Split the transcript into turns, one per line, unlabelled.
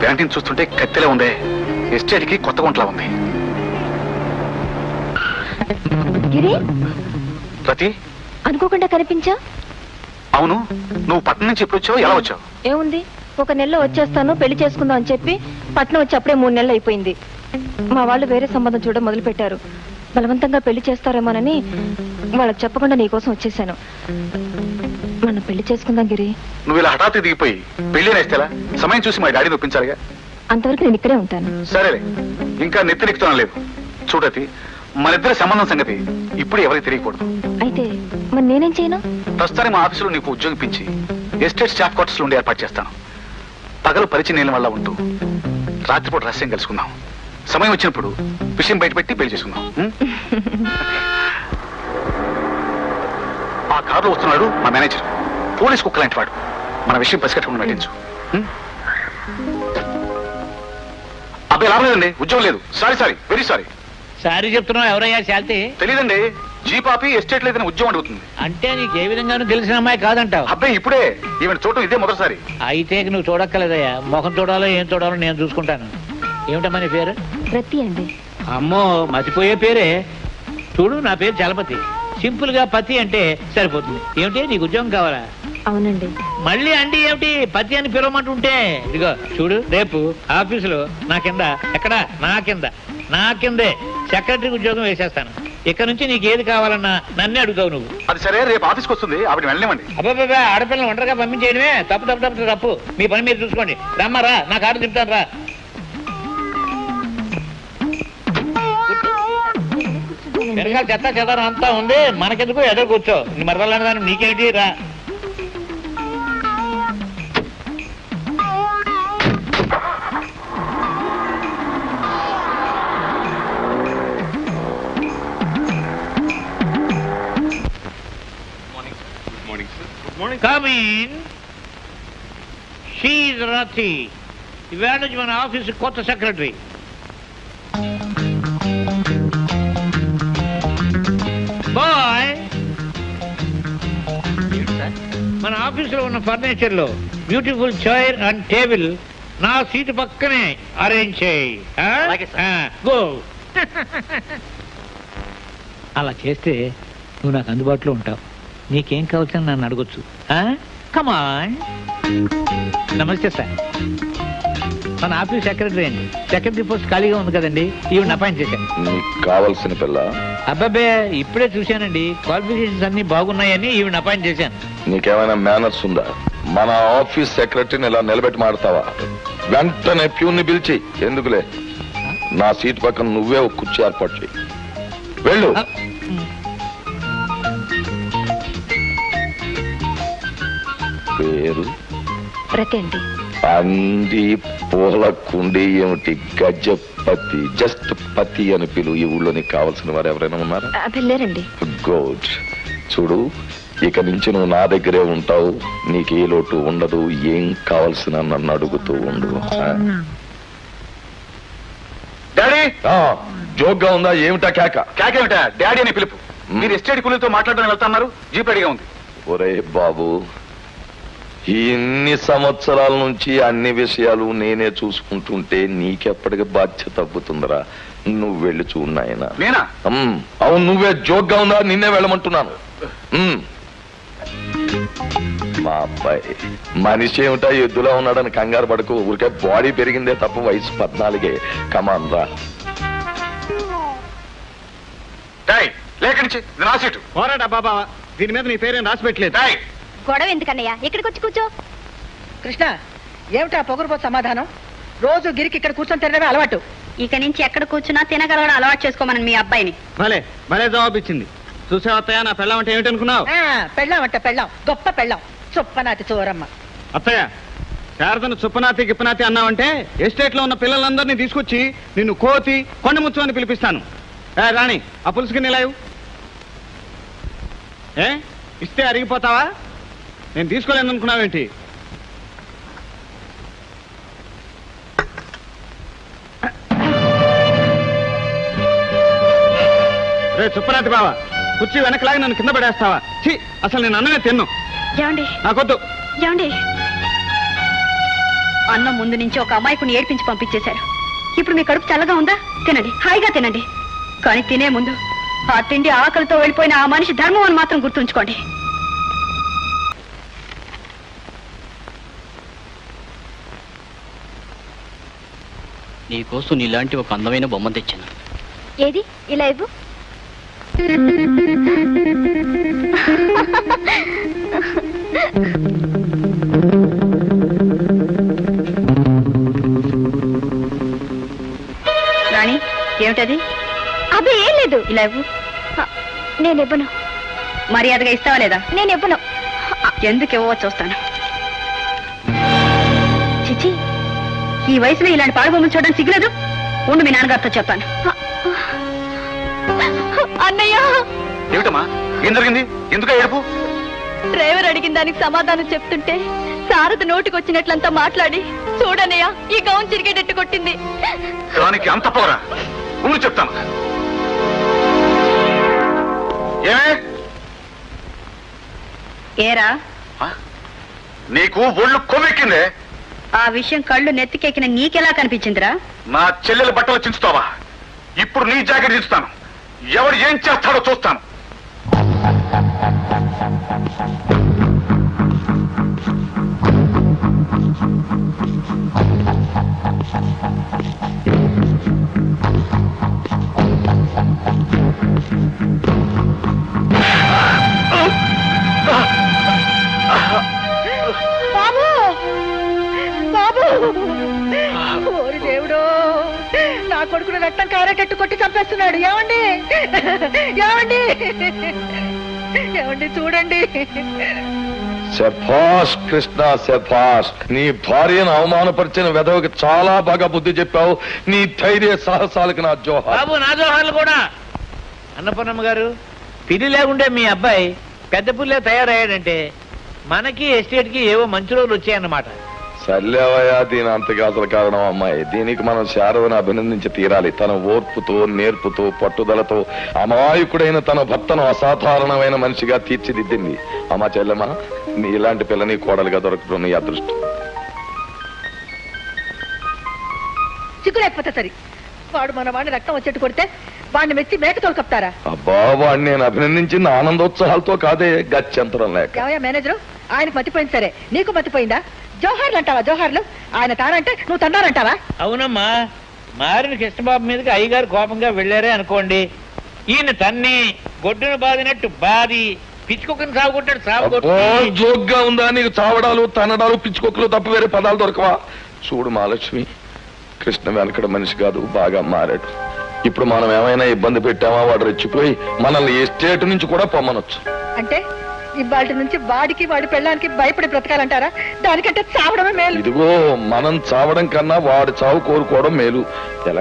Canteen చూస్తుంటే కత్తెలే ఉందే. Estate కి కొత్త గుంట్లా ఉంది. ప్రతి
అనుకోకుండా కనిపించా?
అవును, నువ్వు పట్నం నుంచి ఎప్పుడు వచ్చావు, ఎలా వచ్చావు?
ఏముంది, ఒక నెలలో వచ్చేస్తాను పెళ్లి చేసుకుందాం అని చెప్పి పట్నం వచ్చి అప్పుడే 3 నెలలు అయిపోయింది. మా వాళ్ళు వేరే సంబంధం చూడడం మొదలు పెట్టారు. బలవంతంగా పెళ్లి చేస్తారేమోనని వాళ్ళకి చెప్పకుండా నీకోసం వచ్చేసాను. మనం పెళ్లి చేసుకుందాం గిరి.
నువ్వు ఇలా హఠాత్తు దిగిపోయి పెళ్లి నేస్తేలా? సమయం చూసి మా డాడీని ఒప్పించాలిగా.
అంతవరకు నేను ఇక్కడే ఉంటాను.
సరేలే, ఇంకా నెత్తిరెక్కుతాను లేదు. చూడతి, మన ఇద్దరి సంబంధం సంగతి ఇప్పుడు ఎవరికి తెలియకూడదు.
అయితే మరి నేనేం చేయను?
ప్రస్తుతానికి మా ఆఫీసులో నీకు ఉద్యోగిపించి ఎస్టేట్ స్టాఫ్ క్వార్టర్స్ నుండి ఏర్పాటు చేస్తాను. పగలు పరిచయం నీళ్ళ వల్ల ఉంటూ రాత్రిపూట రహస్యం కలుసుకుందాం. సమయం వచ్చినప్పుడు విషయం బయటపెట్టి పెళ్లి చేసుకుందాం. ఆ కారులో వస్తున్నాడు మా మేనేజర్, పోలీస్ కుక్క లాంటి వాడు. మన విషయం పసిగట్టకుండా నటించు. అబ్బాయి లాభం లేదండి, ఉద్యోగం లేదు. Sorry very sorry.
సారీ చెప్తున్నావు. ఎవరయ్యా శాంతి?
తెలీదండి, జీప్ ఆపి ఎస్టేట్ లేదని ఉద్యోగం అడుగుతుంది.
అంటే నీకు ఏ విధంగానూ తెలిసిన అమ్మాయి కాదంటావు?
అబ్బాయి ఇప్పుడే ఈవెన్ చూడటం ఇదే మొదటిసారి.
అయితే నువ్వు చూడక్కర్లేదయ్యా. ముఖం చూడాలో ఏం చూడాలో నేను చూసుకుంటాను. ఏమిటమ్మా నీ పేరు?
ప్రతి అండి.
అమ్మో, మతిపోయే పేరే. చూడు, నా పేరు చలపతి. సింపుల్ గా పతి అంటే సరిపోతుంది. ఏమిటి, నీకు ఉద్యోగం కావాలా?
అవునండి.
మళ్ళీ అండి ఏమిటి, పతి అని పిలవమంటుంటే. ఇదిగో చూడు, రేపు ఆఫీసులో నా కిందే సెక్రటరీ ఉద్యోగం వేసేస్తాను. ఇక్కడ నుంచి నీకు ఏది కావాలన్నా నన్నే అడుగుతావు నువ్వు.
అది సరే, రేపు ఆఫీస్కి వస్తుంది, ఆవిడ వెళ్ళనివ్వండి.
అబ్బాబా, ఆడపిల్లని ఒంటరిగా పంపించేయడమే తప్పు. మీ పని మీరు చూసుకోండి. రమ్మారా, నా కారు చెప్తాను రా. వెనకాల చెత్త అంతా ఉంది, మనకెందుకు ఎదురు కూర్చో. మరదలని నీకేంటి రా. Come in. She is Rathi. ఇవాళ నుంచి మన ఆఫీసు కొత్త సెక్రటరీ. బాయ్, మన ఆఫీసులో ఉన్న ఫర్నిచర్ లో బ్యూటిఫుల్ చైర్ అండ్ టేబుల్ నా సీటు పక్కనే అరేంజ్ చేయి. గో. అలా చేస్తే నువ్వు నాకు అందుబాటులో ఉంటావు. నీకేం కావచ్చని నన్ను అడగొచ్చు. కమాన్. నమస్తే సార్, మన ఆఫీస్ సెక్రటరీ అండి. సెక్రటరీ పోస్ట్ ఖాళీగా ఉంది కదండి, ఈవిడ అపాయింట్ చేశాను.
నీకు కావాల్సిన పిల్ల?
అబ్బాబే, ఇప్పుడే చూశానండి. క్వాలిఫికేషన్స్ అన్ని బాగున్నాయని ఈవిడ అపాయింట్ చేశాను.
నీకేమైనా మేనర్స్ ఉందా? మన ఆఫీస్ సెక్రటరీని ఇలా నిలబెట్టి మాడతావా? వెంటనే ప్యూన్ని పిలిచి, ఎందుకులే, నా సీట్ పక్కన నువ్వే ఒక కుర్చీ ఏర్పాటు చేయి. వెళ్ళు. పేరు?
ప్రతి అండి.
అంది పూల కుండి ఏమిటి, గజపతి, జస్ట్ పతి అని పిలు. ఈ ఊళ్ళో నీకు కావాల్సిన వారు ఎవరైనా ఉన్నారా?
లేరండి.
గుడ్. చూడు, ఇక నుంచి నువ్వు నా దగ్గరే ఉంటావు. నీకు ఏ లోటు ఉండదు. ఏం కావాల్సిన నన్ను అడుగుతూ ఉండు.
డాడీ,
జోక్గా ఉందా? ఏమిటా
కేకేమిటా? డాడీ అని పిలుపు. మీరు ఎస్టేట్ కూలీతో మాట్లాడడానికి వెళ్తున్నారు, జీప్ రెడీగా ఉంది.
ఒరే బాబు, ఇన్ని సంవత్సరాల నుంచి అన్ని విషయాలు నేనే చూసుకుంటుంటే నీకెప్పటికీ బాధ్యత తగ్గుతుందిరా. నువ్వు వెళ్ళి చూడు నాయనా.
నేనా?
అవును, నువ్వే. జోక్గా ఉందా? నిన్నే వెళ్ళమంటున్నాను. మా అబ్బాయి మనిషి ఏమిటా ఎద్దులా ఉన్నాడని కంగారు పడకు. ఊరికే బాడీ పెరిగిందే తప్ప వయసు 14. కమాన్ రా.
లేక నుంచి నా సీటు.
పోరాడా బాబా, దీని మీద నీ పేరేం రాసి పెట్టలేదు.
గొడవ ఎందుకన్నయ్యా, ఇక్కడికి వచ్చి కూర్చో.
కృష్ణ, ఏమిటా పొగరుబోతు సమాధానం? రోజు గిరికి ఇక్కడ కూర్చొని తినడమే అలవాటు.
ఇక నుంచి ఎక్కడ కూర్చున్నా తినగలవడం అలవాటు చేసుకోమని మీ అబ్బాయిని.
భలే జవాబు ఇచ్చింది. చూసావత్తయ్య, నా పెళ్ళం అంటే ఏమిటనుకున్నావు?
పెళ్ళాం అంట, పెళ్ళాం, గొప్ప పెళ్ళాం, చొప్పనాతి చోరమ్మ.
అత్తయ్య, శారదను చుప్పనాతి గిప్పనాతి అన్నావంటే ఎస్టేట్ లో ఉన్న పిల్లలందరినీ తీసుకొచ్చి నిన్ను కోతి కొండముచ్చు అని పిలిపిస్తాను. రాణి, ఆ పులుసుకి నిలావు. ఇస్తే అరిగిపోతావా? నేను తీసుకోలేను అనుకున్నావేంటి? రే చుప్పనాతి బావా, కుర్చీ వెనకలాగి నన్ను కింద పడేస్తావా? ఛీ, అసలు నేను అన్ననే తిన్ను.
ఏమండి?
నాకొద్దు.
ఏమండి?
అన్నం ముందు నుంచి ఒక అమాయకుని ఏడ్పించి పంపించేశారు. ఇప్పుడు మీ కడుపు చల్లగా ఉందా? తినండి, హాయిగా తినండి. కానీ తినే ముందు ఆ తిండి ఆకలితో వెళ్ళిపోయిన ఆ మనిషి ధర్మం అని మాత్రం గుర్తుంచుకోండి.
నీకోసం నీలాంటి ఒక అందమైన బొమ్మ తెచ్చాను.
ఏది ఇలా ఇవ్వు.
రాణి, ఏమిటది?
అబ్బే ఏం లేదు.
ఇలా ఇవ్వు.
నేను ఇవ్వను.
మర్యాదగా ఇస్తావా లేదా?
నేను ఇవ్వను.
ఎందుకు ఇవ్వవో చూస్తాను.
చిచి,
ఈ వయసులో ఇలాంటి పాడుబొమ్మలు చూడడం సిగ్గులేదు. ఉండు, మీ నాన్నగారితో చెప్పాను.
అన్నయ్య,
ఏమిటమ్మా, ఏం జరిగింది? ఎందుకు ఏడుపు?
డ్రైవర్ అడిగిన దానికి సమాధానం చెప్తుంటే శారద నోటికొచ్చినట్లంతా మాట్లాడి చూడన్నయ్య ఈ గౌన్ చిరిగేటట్టు కొట్టింది.
దానికి అంత పోరా? ఉండు చెప్తాను. ఏమే
ఏరా,
ఆ? నీకు ఒళ్ళు కొవ్వెక్కిందే?
ఆ విషయం కళ్ళు నెత్తికెక్కిన నీకెలా కనిపించిందిరా?
నా చెల్లెల బట్టలు చించుతావా? ఇప్పుడు నీ జాకెట్ చించుతాను. ఎవరు ఏం చేస్తాడో చూస్తాను.
బాబు, బాబు, ఓరి దేవుడు, నా కొడుకును రక్తం కారేటట్టు కొట్టి చంపేస్తున్నాడు. ఏమండి, ఏమండి, ఏమండి, చూడండి.
శభాష్ కృష్ణ, శభాష్. నీ భార్యను అవమానపరిచిన వెధవకి చాలా బాగా బుద్ధి చెప్పావు. నీ ధైర్య సాహసాలకు నా జోహార్.
బాబు, నా జోహార్లు కూడా. అన్నపూర్ణమ్మ గారు, పిల్లి లేకుండే మీ అబ్బాయి పెద్ద పుల్లే తయారయ్యాడంటే మనకి ఎస్టేట్ కి ఏవో మంచి రోజులు వచ్చాయన్నమాట.
సర్లేవయ్యా, దీని అంతగా అసలు కారణం అమ్మాయి. దీనికి మనం శారదను అభినందించి తీరాలి. తన ఓర్పుతో, నేర్పుతో, పట్టుదలతో అమాయకుడైన తన భర్తను అసాధారణమైన మనిషిగా తీర్చిదిద్దింది. అమ్మా చెల్లెమ్మా, నీ ఇలాంటి పిల్లని కోడలుగా దొరకడం నీ అదృష్టం.
సిగ్గు లేకపోతే సరి. వాడు మన వాడిని రక్తం వచ్చేట్టు కొడితే వాడిని మెచ్చి మేకతోలు కప్తారా?
అబ్బా, వాడిని నేను అభినందించింది ఆనందోత్సాహాలతో కాదే, గత్యంతరం లేక.
ఏమయ్యా మేనేజరు, ఆయనకు మతిపోయింది సరే, నీకు మతిపోయిందా? జోహార్లు అంటావా? జోహార్లు ఆయన తానంటే నువ్వు తన్నారంటావా?
అవునమ్మా, మారిన కృష్ణబాబు మీదకి అయ్యగారు కోపంగా వెళ్ళారే అనుకోండి, ఈయన తన్ని గొడ్డును బాదినట్టు బాది పిచ్చుకొక్కని సాగుకుంటాడు.
అబ్బో, జోక్గా ఉందా నీకు? చావడాలు, తనడాలు, పిచ్చుకొక్కలు తప్ప వేరే పదాలు దొరకవా? చూడు మహాలక్ష్మి, కృష్ణ వెనకడ మనిషి కాదు, బాగా మారాడు. ఇప్పుడు మనం ఏమైనా ఇబ్బంది పెట్టామా, వాడు రెచ్చిపోయి మనల్ని ఎస్టేట్ నుంచి కూడా పొమ్మనొచ్చు.
అంటే ఇవాళ నుంచి వాడికి వాడి పెళ్ళానికి భయపడి బ్రతకాలంటారా? దానికంటే చావడమే మేలు.
ఇదిగో, మనం చావడం కన్నా వాడి చావు కోరుకోవడం మేలు. ఎలా